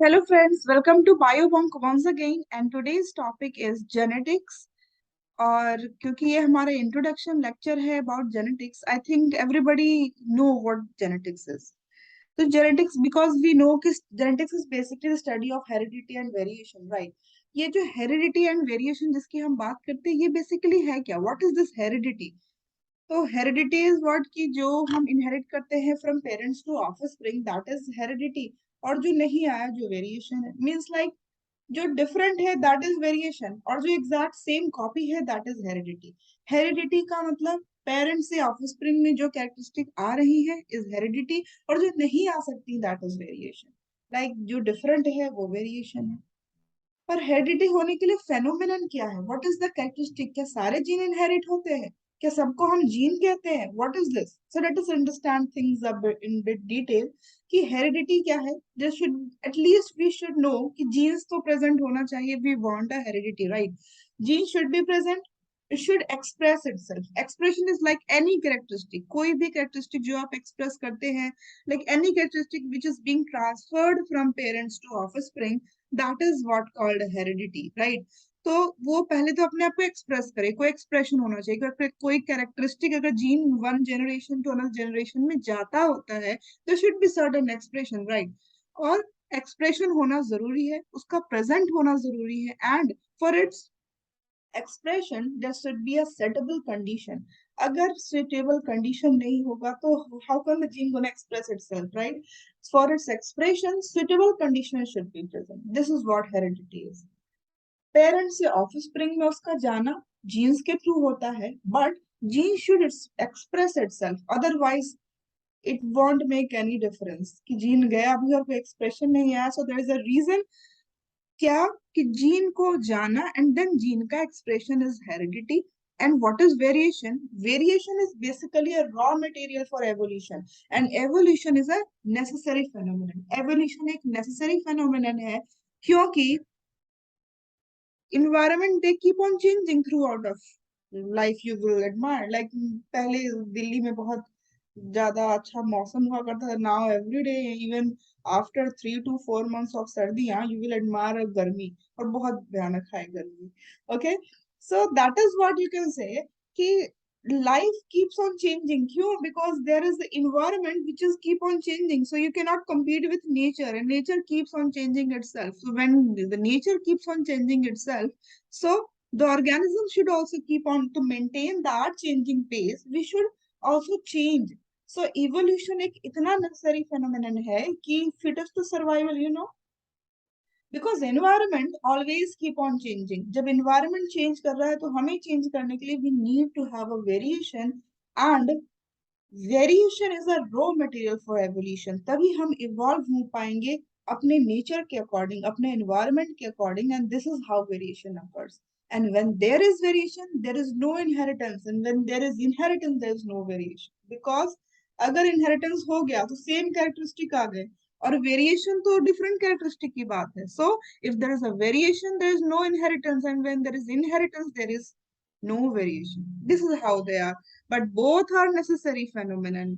Hello friends, welcome to Bunk once again and today's topic is genetics और क्योंकि ये हमारा इंट्रोडक्शन लेक्चर है about genetics I think everybody know what genetics is तो genetics because we know कि genetics is basically the study of heredity and variation right. ये जो heredity and variation जिसकी हम बात करते हैं ये बेसिकली है क्या, व्हाट इज दिस हेरिडिटी। तो हेरिडिटी इज व्हाट की जो हम इनहेरिट करते हैं from parents to offspring that is heredity. और जो नहीं आया जो वेरिएशन है मींस लाइक जो डिफरेंट है दैट इज वेरिएशन और जो एग्जैक्ट सेम कॉपी है दैट इज हेरिडिटी। हेरिडिटी का मतलब पेरेंट्स से ऑफस्प्रिंग में जो कैरेक्टरिस्टिक आ रही है इज हेरिडिटी और जो नहीं आ सकती दैट इज वेरिएशन। लाइक जो डिफरेंट है वो वेरिएशन है। पर हेरिडिटी होने के लिए फेनोमेनन क्या है, व्हाट इज द कैरेक्टरिस्टिक, क्या सारे जीन इनहेरिट होते हैं, क्या सबको हम जीन कहते हैं, what is this. So let us understand things a bit in bit detail कि हेरिडिटी क्या है। Just should at least we should know कि जीन्स तो प्रेजेंट होना चाहिए, we want a heredity right. Gene should be present, it should express itself. Expression is like any characteristic, कोई भी characteristic जो आप express करते हैं, like any characteristic which is being transferred from parents to offspring, that is what called heredity, right? तो वो पहले तो अपने आप को एक्सप्रेस करे, कोई एक्सप्रेशन होना चाहिए, कोई कैरेक्टरिस्टिक अगर gene one generation to another generation में जाता होता है तो should be certain expression right. और एक्सप्रेशन होना जरूरी है, उसका प्रेजेंट होना जरूरी है and for its expression there should be a suitable condition. अगर suitable condition नहीं होगा तो how can the gene gonna express itself, right? For its expression suitable condition should be present. This is what heredity is. Parents से offspring में उसका जाना genes के through होता है but gene should express itself, otherwise it won't make any difference कि gene गया भी और कोई एक्सप्रेशन नहीं आया। So there is a reason क्या कि जीन को जाना एंड देन जीन का expression is heredity. And what is variation, variation is basically a raw material for evolution and evolution is a necessary phenomenon. Evolution एक necessary phenomenon है क्योंकि environment they keep on changing throughout of life. You will admire like पहले दिल्ली में बहुत ज्यादा अच्छा मौसम हुआ करता था, now every day even after 3 to 4 months of सर्दियां you will admire गर्मी और बहुत भयानक है गर्मी। okay, so that is what you can say कि life keeps on changing. क्यों? Because there is the environment which is keep on changing, so you cannot compete with nature and nature keeps on changing itself. So when the nature keeps on changing itself, so the organism should also keep on to maintain that changing pace, we should also change. So evolution एक इतना necessary phenomenon है कि fittest to survival, you know, because environment always keep on changing. जब environment change कर रहा है तो हमें चेंज करने के लिए we need to have a variation and variation is a raw material for evolution. तभी हम इवॉल्व हो पाएंगे अपने नेचर के अकॉर्डिंग, अपने एनवायरमेंट के according, and this is how variation occurs. And when there is variation there is no inheritance and when there is inheritance there is no variation. Because अगर inheritance हो गया तो सेम कैरेक्टरिस्टिक आ गए और variation तो different characteristic की बात है। So if there is a variation there is no inheritance and when there is inheritance there is no variation. This is how they are, but both are necessary phenomenon.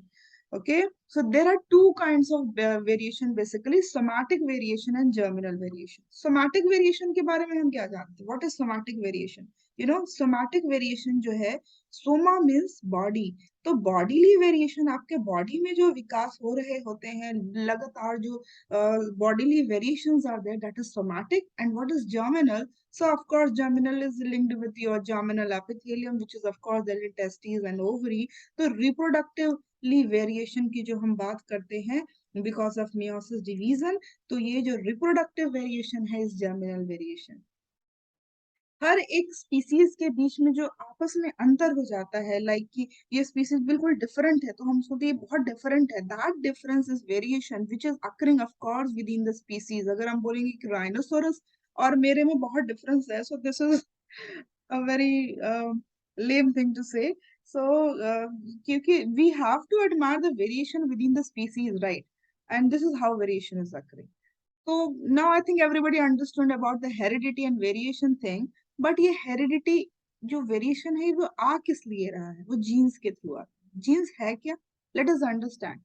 Okay, so there are two kinds of variation basically, somatic variation and germinal variation. Somatic variation के बारे में हम क्या जानते हैं, what is somatic variation? You know, somatic variation जो है, soma means body, तो बॉडीली वेरिएशन आपके बॉडी में जो विकास हो रहे होते हैं लगातार, जो bodily variations are there, that is somatic. And what is germinal? So of course germinal is linked with your germinal epithelium, which is of course there in testes and ovary. तो reproductively variation की जो हम बात करते हैं because of meiosis division, तो ये जो reproductive variation है is germinal variation। हर एक स्पीसीज के बीच में जो आपस में अंतर हो जाता है, लाइक कि ये स्पीसीज बिल्कुल डिफरेंट है तो हम सोचते हैं बहुत डिफरेंट है, that difference is variation which is occurring of course with in the species. अगर हम बोलेंगे कि राइनोसोरस और मेरे में बहुत डिफरेंस है, so this is a very lame thing to say. So क्योंकि we have to admire the variation within the species right, and this is how variation is occurring. तो now I think everybody understood about the heredity and variation thing. But ये heredity जो variation है वो आ किस लिए रहा है, वो जीन्स के थ्रू आ रहा है। जीन्स है क्या, late us understand.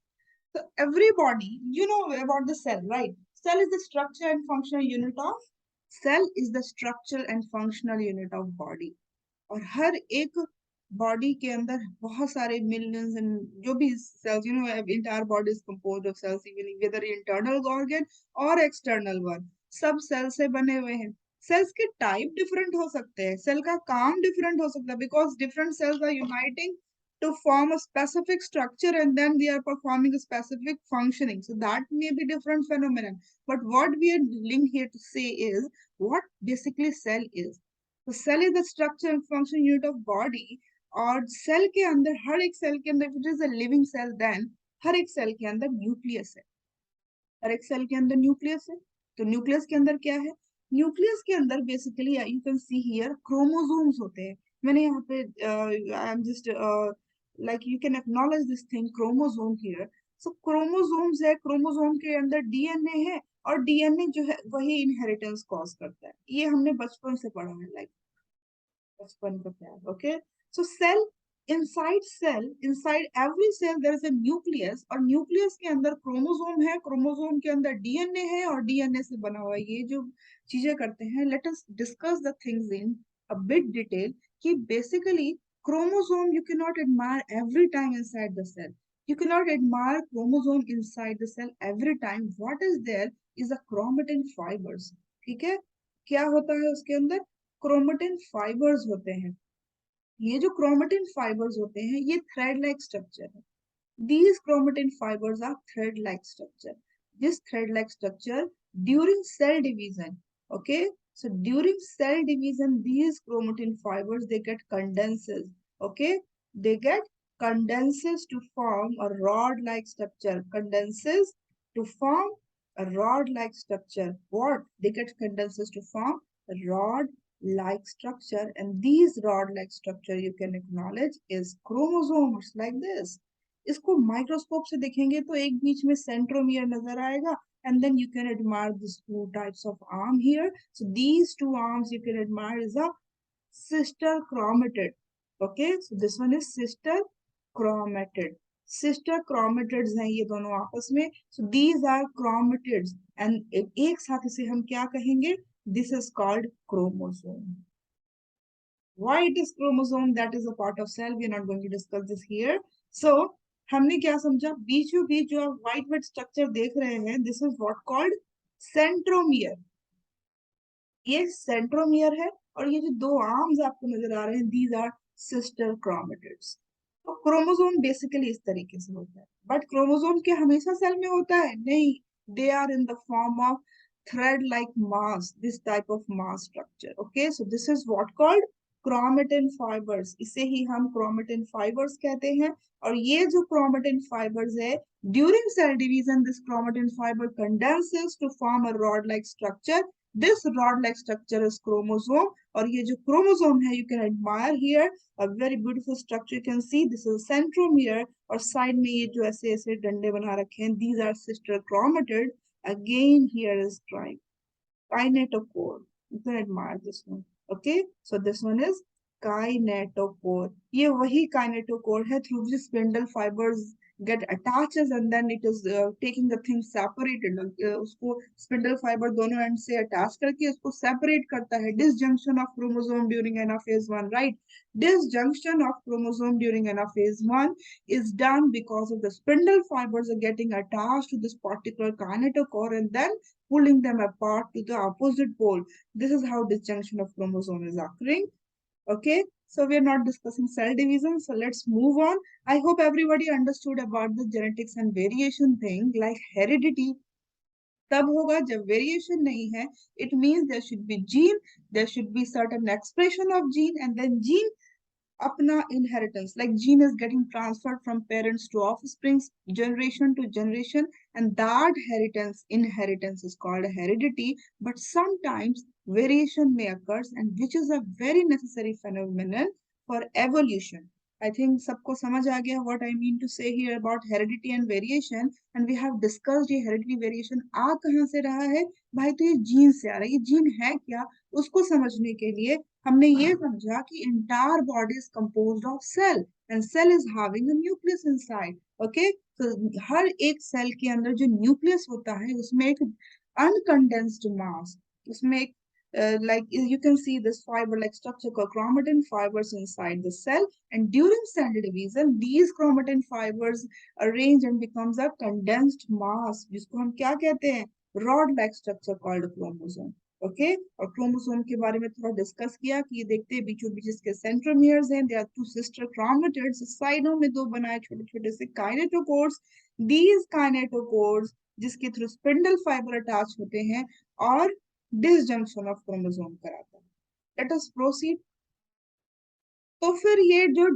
So everybody, you know about the cell, right? Cell is the structure and functional unit of cell is the structural and functional unit of body. और हर एक body के अंदर बहुत सारे मिलियंस एंड जो भी cells, you know, entire body is composed of cells, even whether internal organ और external one, सब सेल से बने हुए हैं. सेल्स के टाइप डिफरेंट हो सकते हैं, सेल का काम डिफरेंट हो सकता है, because different cells are uniting to form a specific structure and then they are performing a specific functioning. So that may be different phenomenon. But what we are dealing here to say is what basically cell is. So cell is the structure and function unit of body. और cell के अंदर, हर एक cell के अंदर, it is a living cell, then हर एक cell के अंदर न्यूक्लियस है. हर एक सेल के अंदर न्यूक्लियस है. तो न्यूक्लियस के अंदर क्या है? न्यूक्लियस के अंदर basically you can see here chromosomes होते हैं. मैंने यहाँ पे I am just like you can acknowledge this thing chromosome here. So chromosomes है, क्रोमोसोम के अंदर डीएनए है, और डीएनए जो है वही इनहेरिटेंस कॉज करता है. ये हमने बचपन से पढ़ा है, लाइक बचपन का प्यार. Okay, so cell, inside every cell there is a nucleus, और न्यूक्लियस के अंदर क्रोमोसोम है, क्रोमोसोम के अंदर डीएनए है, और डीएनए से बना हुआ ये जो चीजें करते हैं. Let us discuss the things in a bit detail. कि basically chromosome you cannot admire every time inside the cell. You cannot admire chromosome inside the cell every time. What is there is a chromatin fibers. ठीक है, क्या होता है उसके अंदर? Chromatin fibres होते हैं. ये जो क्रोमेटिन फाइबर्स होते हैं ये थ्रेड लाइक स्ट्रक्चर है. These chromatin fibers are thread-like structure. This thread-like structure during cell division, okay? So during cell division, these chromatin fibers, they get condenses, okay? They get condenses to form a rod-like structure. Condenses to form a rod-like structure. What? They get condenses to form a rod-like structure. And these rod-like structure you can acknowledge is chromosomes like this. इसको microscope से देखेंगे तो एक बीच में centromere नजर आएगा. And then you can admire these two types of arm here. So these two arms you can admire is a sister chromatid. Okay, so this one is sister chromatid. Sister chromatids हैं ये दोनों आपस में. So these are chromatids and एक साथ इसे हम क्या कहेंगे? This is called chromosome. Why it is chromosome? That is a part of cell. We are not going to discuss this here. So हमने क्या समझा? बीचों बीच जो आप व्हाइट व्हाइट स्ट्रक्चर देख रहे हैं, this is what called centromere. ये सेंट्रोमियर है, और ये जो दो आर्म्स आपको नजर आ रहे हैं, दीज आर सिस्टर क्रोमेटिड्स. तो क्रोमोसोम बेसिकली इस तरीके से होता है. बट क्रोमोसोम के हमेशा सेल में होता है? नहीं. They are in the form of thread like mass, this type of mass structure. Okay, so this is what called chromatin fibers. इसे ही हम chromatin fibers कहते हैं. और ये जो chromatin fibers है, during cell division this chromatin fiber condenses to form a rod like structure. This rod like structure is chromosome. और ये जो chromosome है, you can admire here a very beautiful structure. You can see this is centromere, और side में ये जो ऐसे ऐसे डंडे बना रखे हैं, these are sister chromatid. Again here is kinetochore. You can admire this one. Okay, so this one is kinetochore. ये वही kinetochore है through which spindle fibers get attaches and then it is taking the thing separated. उसको spindle fiber दोनों end से attach करके उसको separate करता है. Disjunction of chromosome during anaphase 1, right? Disjunction of chromosome during anaphase 1 is done because of the spindle fibers are getting attached to this particular kinetochore and then pulling them apart to the opposite pole. This is how disjunction of chromosome is occurring. Okay, so we are not discussing cell division, so let's move on. I hope everybody understood about the genetics and variation thing. Like heredity तब होगा जब variation नहीं है. It means there should be gene, there should be certain expression of gene, and then gene अपना inheritance, like gene is getting transferred from parents to offspring, generation to generation, and that inheritance is called heredity. But sometimes variation may occur, and which is a very necessary phenomenon for evolution. I think सबको समझ आ गया what I mean to say here about heredity and variation, and we have discussed ये heredity variation आ कहाँ से रहा है भाई. तो ये जीन से आ रहा है. ये जीन है क्या, उसको समझने के लिए हमने ये समझा कि entire body is composed of cell and cell is having a nucleus inside. Okay, तो हर एक सेल के अंदर जो न्यूक्लियस होता है उसमें एक uncondensed mass. उसमें like you can see this fiber like structure called chromatin fibers inside the cell, and during cell division these chromatin fibers arrange and becomes a condensed mass जिसको हम क्या कहते हैं, rod like structure called chromosome. Okay और chromosome के बारे में थोड़ा डिस्कस किया कि ये देखते हैं बीचों बीच इसके सेंट्रोमियर्स हैं, they are two sister chromatids, साइडों में दो बनाए छोटे छोटे से काइनेटोकोर्स, दीज काइनेटोकोर्स जिसके थ्रू स्पिंडल फाइबर अटैच होते हैं और डिसजंक्शन ऑफ क्रोमोसोम कराता है. Let us proceed. तो फिर ये जो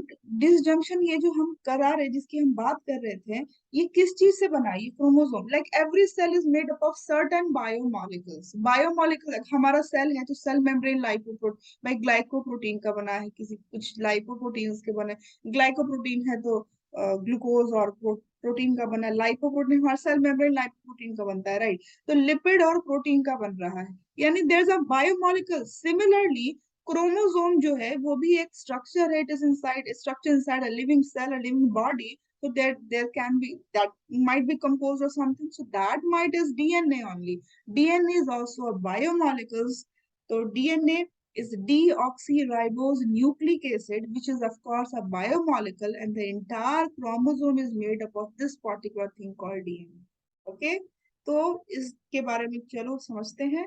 डिसजंक्शन ये जो हम करा रहे जिसकी हम बात कर रहे थे, ये किस चीज से बना, ये chromosome. Like every cell is made up of certain biomolecules. Biomolecule हमारा सेल है तो सेल मेम्ब्रेन लाइपोप्रोटीन ग्लाइकोप्रोटीन का बना है, किसी कुछ लाइपोप्रोटीन्स के बने. ग्लाइकोप्रोटीन है तो ग्लूकोज और प्रोटीन का बना है. लाइपोप्रोटीन हमारा सेल मेम्ब्रेन लाइपोप्रोटीन का बनता है, राइट. तो लिपिड और प्रोटीन का बन रहा है, यानी there is a biomolecule. Similarly chromosome जो है वो भी एक स्ट्रक्चर है. It is inside structure inside a living cell, a living body. So there can be that might be composed of something. So that might is DNA only. DNA is also a biomolecules. So DNA is deoxyribose nucleic acid, which is of course a biomolecule, and the entire chromosome is made up of this particular thing called DNA. Okay? तो इसके बारे में चलो समझते हैं.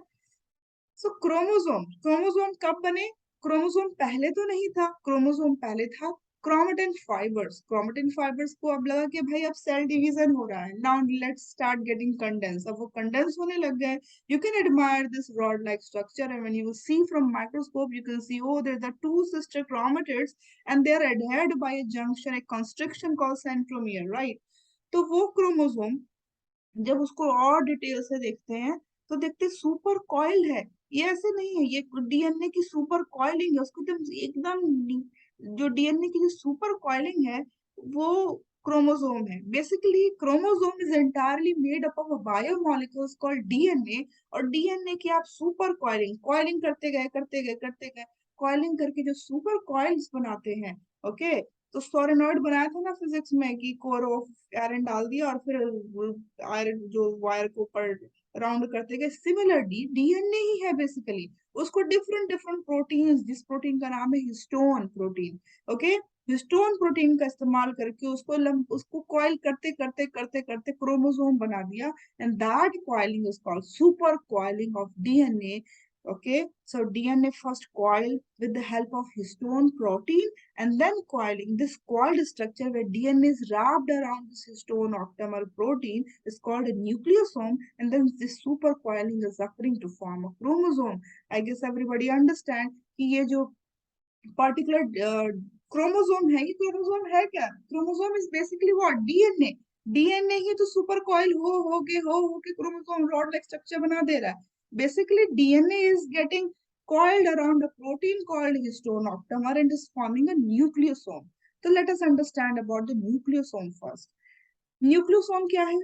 सो chromosome, chromosome कब बने? Chromosome पहले तो नहीं था. क्रोमोसोम पहले था क्रोमेटिन फाइबर्स. क्रोमेटिन फाइबर्स को अब लगा कि भाई अब सेल डिवीजन हो रहा है, now let's start getting condense. अब वो कंडेंस होने लग गए. You can admire this rod like structure and when you see from microscope you can see oh there are two sister chromatids and they are adhered by a junction, a constriction called centromere, right? तो वो chromosome जब उसको और detail से देखते हैं तो देखते सुपर कॉइल है. ये ऐसे नहीं है ये डीएनए की सुपर कॉइलिंग है, उसको एकदम जो डीएनए की जो सुपर कॉइलिंग है वो क्रोमोसोम है. Basically chromosome is entirely made up of biomolecules called DNA. और डीएनए की आप सुपर कॉइलिंग कॉइलिंग करते गए करते गए करते गए, कॉइलिंग करके जो सुपर कॉइल्स बनाते हैं. ओके तो सोलेनॉइड बनाया था ना फिजिक्स में कि कोर ऑफ आयरन डाल दिया और फिर आयरन जो वायर को ऊपर राउंड करते गए. सिमिलरली डीएनए ही है बेसिकली. उसको डिफरेंट डिफरेंट प्रोटीन्स, जिस प्रोटीन का नाम है histone protein. Okay histone protein का इस्तेमाल करके उसको कॉइल करते करते करते करते क्रोमोसोम बना दिया. And that coiling is called super coiling of DNA. Okay, so DNA first coiled with the help of histone protein and then coiling. This coiled structure where DNA is wrapped around this histone octamer protein is called a nucleosome, and then this super coiling is occurring to form a chromosome. I guess everybody understand कि ये जो particular chromosome है, ये chromosome है क्या? Chromosome is basically what? DNA. DNA ही तो super coil हो के क्रोमोसोम रॉड लाइक स्ट्रक्चर बना दे रहा है. Basically, DNA is getting coiled around a protein called histone octamer and is forming a nucleosome. So let us understand about the nucleosome first. Nucleosome क्या है?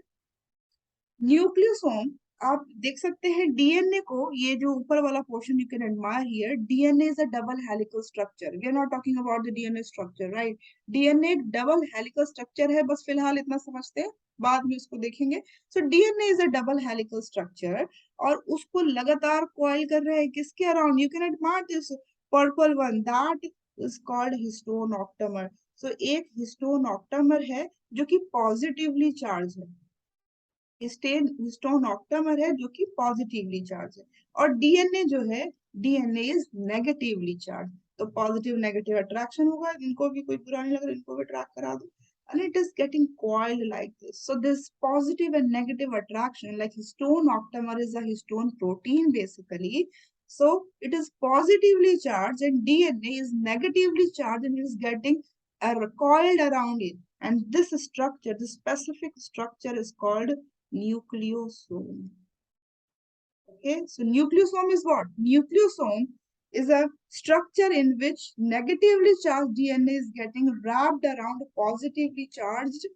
Nucleosome आप देख सकते हैं डीएनए को, ये जो ऊपर वाला portion you can admire here. DNA is a double helical structure. We are not talking about the DNA structure, right. DNA एक डबल हेलिकल स्ट्रक्चर है, बस फिलहाल इतना समझते हैं, बाद में उसको देखेंगे. So DNA is a double helical structure और उसको लगातार कॉइल कर रहे हैं किसके around? You can admire this purple one, that is called histone octamer. So एक हिस्टोन ऑक्टामर है जो कि पॉजिटिवली चार्ज है. हिस्टोन ऑक्टामर है जो कि पॉजिटिवली चार्ज है. और डीएनए जो है, डीएनए इज नेगेटिवली चार्ज. तो पॉजिटिव नेगेटिव अट्रैक्शन होगा. इनको भी कोई बुरा नहीं लग रहा, इनको भी ट्रैक करा दो. And it is getting coiled like this. So this positive and negative attraction, like histone octamer is a histone protein basically. So it is positively charged and DNA is negatively charged and it is getting coiled around it. And this structure, this specific structure is called nucleosome. Okay, so nucleosome is what? Nucleosome is a structure in which negatively charged DNA is getting wrapped around a positively charged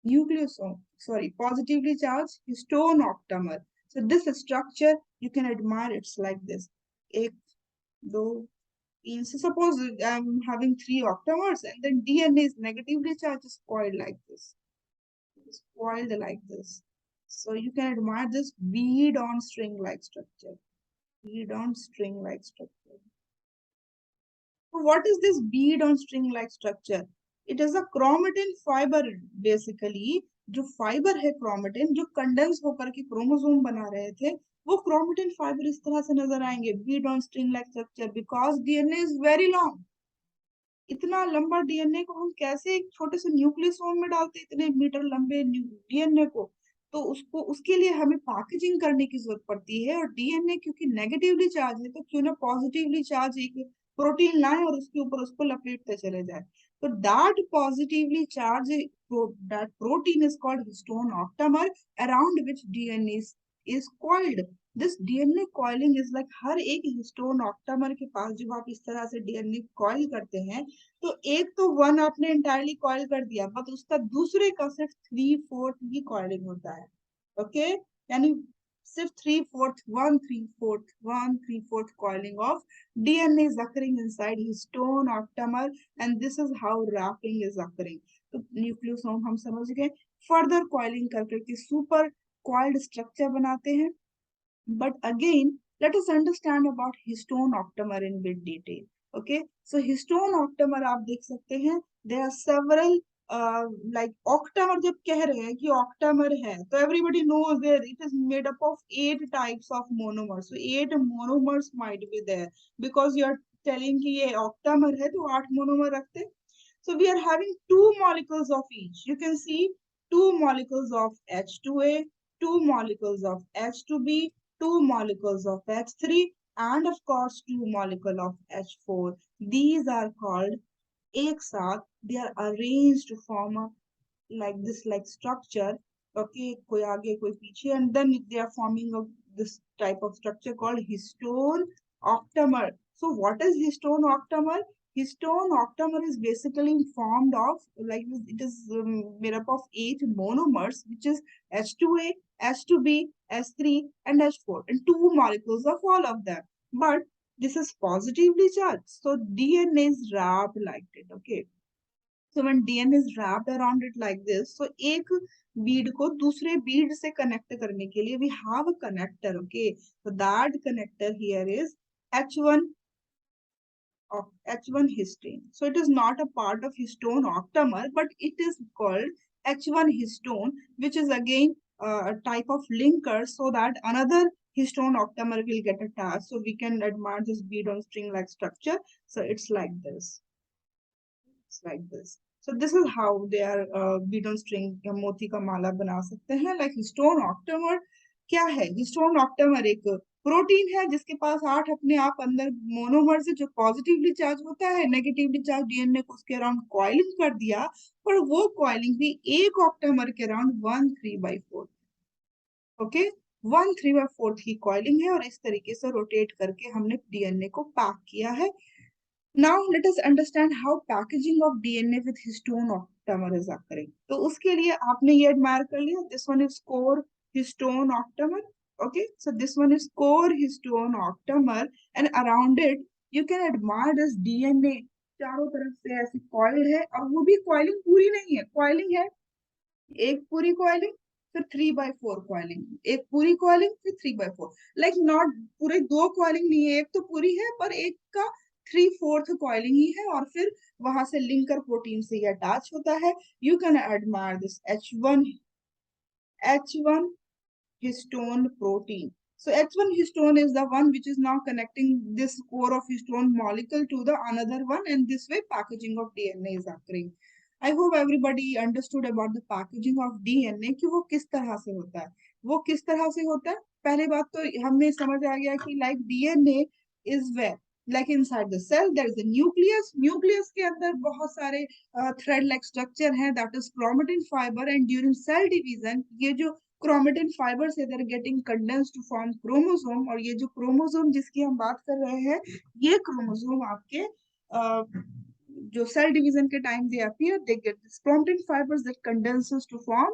nucleosome. Sorry, positively charged histone octamer. So this structure you can admire. It's like this. एक, दो, तीन. So suppose I'm having three octamers and then DNA is negatively charged, is coiled like this. It's coiled like this. So you can admire this bead on string like structure. Bead on string like structure. So what is this bead on string like structure? It is a chromatin fiber basically. जो fibre है chromatin जो condense होकर के chromosome बना रहे थे वो chromatin fibre इस तरह से नजर आएंगे Beed on string like structure because DNA is very long. इतना लंबा डीएनए को हम कैसे एक छोटे से न्यूक्लियोसोम में डालते इतने मीटर लंबे डीएनए को. तो उसको उसके लिए हमें पैकेजिंग करने की जरूरत पड़ती है और डीएनए क्योंकि नेगेटिवली चार्ज है तो क्यों ना पॉजिटिवली चार्ज एक प्रोटीन लाए और उसके ऊपर उसको लपेटते चले जाए. तो that positively charge that protein is called histone octamer around which DNA is coiled. This DNA coiling is like हर एक हिस्टोन ऑक्टामर के पास जब आप इस तरह से डीएनए कॉइल करते हैं तो एक तो वन आपने इंटायरली कॉइल कर दिया बट उसका दूसरे का सिर्फ 3/4 ही कॉइलिंग होता है. ओके यानी सिर्फ 3/4 1/3 coiling of DNA is occurring inside histone octamer and this is how wrapping is occurring. तो न्यूक्लियोसोम हम समझ गए. फर्दर कॉइलिंग करके सुपर कॉइल्ड स्ट्रक्चर बनाते हैं. But again, let us understand about histone octamer in bit detail. Okay, so histone octamer आप देख सकते हैं. There are several like octamer जब कह रहे हैं कि octamer है तो everybody knows that it is made up of 8 types of monomers. So 8 monomers might be there because you are telling कि ये octamer है तो 8 monomer रखते. So we are having two molecules of each. You can see two molecules of H2A, two molecules of H2B, two molecules of H3, and of course two molecule of H4. These are called एक साथ. They are arranged to form a like this like structure. Okay, कोई आगे कोई पीछे and then they are forming a this type of structure called histone octamer. So what is histone octamer? Histone octamer is basically formed of like it is made up of 8 monomers which is H2A, H2B, H3 and H4 and two molecules of all of them. But this is positively charged. So DNA is wrapped like it. Okay. So when DNA is wrapped around it like this, so एक bead को दूसरे bead से connect करने के लिए we have a connector, okay? So that connector here is H1 of H1 histone. So it is not a part of histone octamer, but it is called H1 histone, which is again a type of linker so that another histone octamer will get attached. So we can admire this bead on string like structure. So it's like this. Like this. So this is how they are bead on string या मोती का माला बना सकते हैं. Like histone octamer क्या है? Histone octamer एक protein है जिसके पास 8 अपने आप अंदर मोनोमर्स है जो पॉजिटिवली चार्ज होता है. नेगेटिवली चार्ज डीएनए को उसके अराउंड कॉइलिंग कर दिया पर वो कॉइलिंग भी एक ऑक्टामर के अराउंड 1/3/4. ओके 1/3/4 की कॉइलिंग है और इस तरीके से रोटेट करके हमने डीएनए को पैक किया है. Now let us understand how packaging of DNA with histone octamer is occurring. तो उसके लिए आपने ये admire कर लिया. This one is core histone octamer. Okay, so this one is core histone octamer, and around it you can admire this DNA. चारों तरफ से ऐसी coiled है और वो भी coiling पूरी नहीं है. Coiling है एक पूरी coiling फिर 3/4 coiling. एक पूरी coiling फिर 3/4. Like not पूरे दो coiling नहीं है. एक तो पूरी है पर एक का 3/4 कॉइलिंग ही है और फिर वहां से लिंकर प्रोटीन से ये अटैच होता है. You can admire this H1 histone protein. So H1 histone is the one which is now connecting this core of histone molecule to the another one and this way packaging of DNA is occurring. I hope everybody understood about the packaging of DNA कि वो किस तरह से होता है. वो किस तरह से होता है पहले बात तो हमें समझ आ गया कि like DNA is where like inside the cell there is a nucleus के अंदर बहुत सारे thread like structure हैं that is chromatin fiber and during cell division ये जो chromatin fibers है they're getting condensed to form chromosome और ये जो chromosome जिसकी हम बात कर रहे हैं ये chromosome आपके जो cell division के time they appear they get this chromatin fibers that condenses to form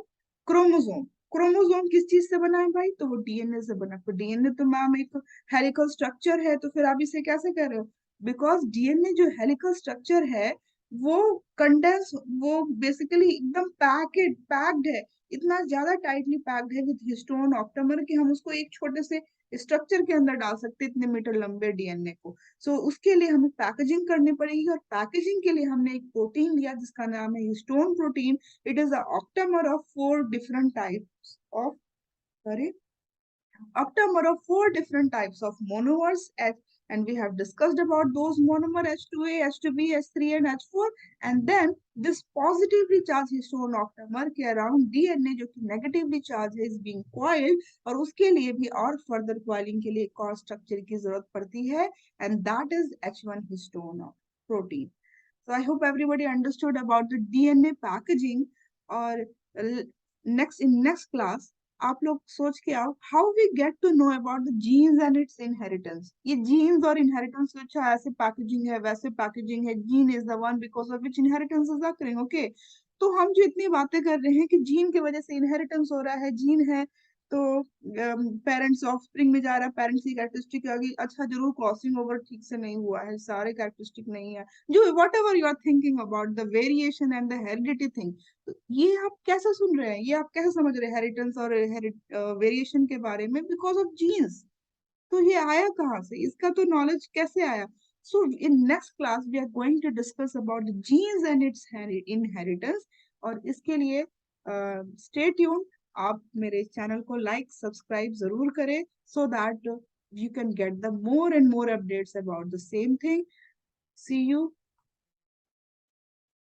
chromosome. Chromosome किस चीज से बना है भाई तो वो डीएनए से बना. तो डीएनए तो मैम एक हेलिकल स्ट्रक्चर है तो फिर आप इसे कैसे कर रहे हो बिकॉज डीएनए जो हेलिकल स्ट्रक्चर है वो कंडेंस वो बेसिकली एकदम पैक्ड है. इतना ज्यादा टाइटली पैक्ड है विद हिस्टोन ऑक्टामर कि हम उसको एक छोटे से स्ट्रक्चर के अंदर डाल सकते हैं, इतने मीटर लंबे डीएनए को। सो उसके लिए हमें पैकेजिंग करनी पड़ेगी, और पैकेजिंग के लिए हमने एक प्रोटीन लिया जिसका नाम है histone protein. It is a octamer of 4 different types of, sorry, octamer of 4 different types of monomers, and we have discussed about those monomer H2A, H2B, H3 and H4, and then this positively charged histone octamer के around DNA जो कि negatively charged है is being coiled, और उसके लिए भी और further coiling के लिए एक और structure की जरूरत पड़ती है, and that is H1 histone protein. So I hope everybody understood about the DNA packaging, और next class आप लोग सोच के आओ how we get to know about the genes and its inheritance. ये जीन्स और इनहेरिटेंस अच्छा ऐसे पैकेजिंग है वैसे पैकेजिंग है, gene is the one because of which inheritance is occurring, okay. तो हम जो इतनी बातें कर रहे हैं कि जीन की वजह से इनहेरिटेंस हो रहा है, जीन है तो पेरेंट्स ऑफस्प्रिंग में जा रहा है, पेरेंट्स की कैरेक्टरिस्टिक आ गई, अच्छा जरूर क्रॉसिंग ओवर ठीक से नहीं हुआ है, सारे कैरेक्टरिस्टिक नहीं है, जो whatever you are thinking about the variation and the heredity thing, तो ये आप कैसे सुन रहे हैं, ये आप कैसे समझ रहे हैं हेरिटेंस और वेरिएशन के बारे में, बिकॉज ऑफ जीन्स। तो ये आया कहाँ से, इसका तो नॉलेज कैसे आया? So in next class we are going to discuss about genes and its inheritance, और इसके लिए स्टे ट्यून। आप मेरे चैनल को लाइक सब्सक्राइब जरूर करें, so that you can get the more and more updates about the same thing. See you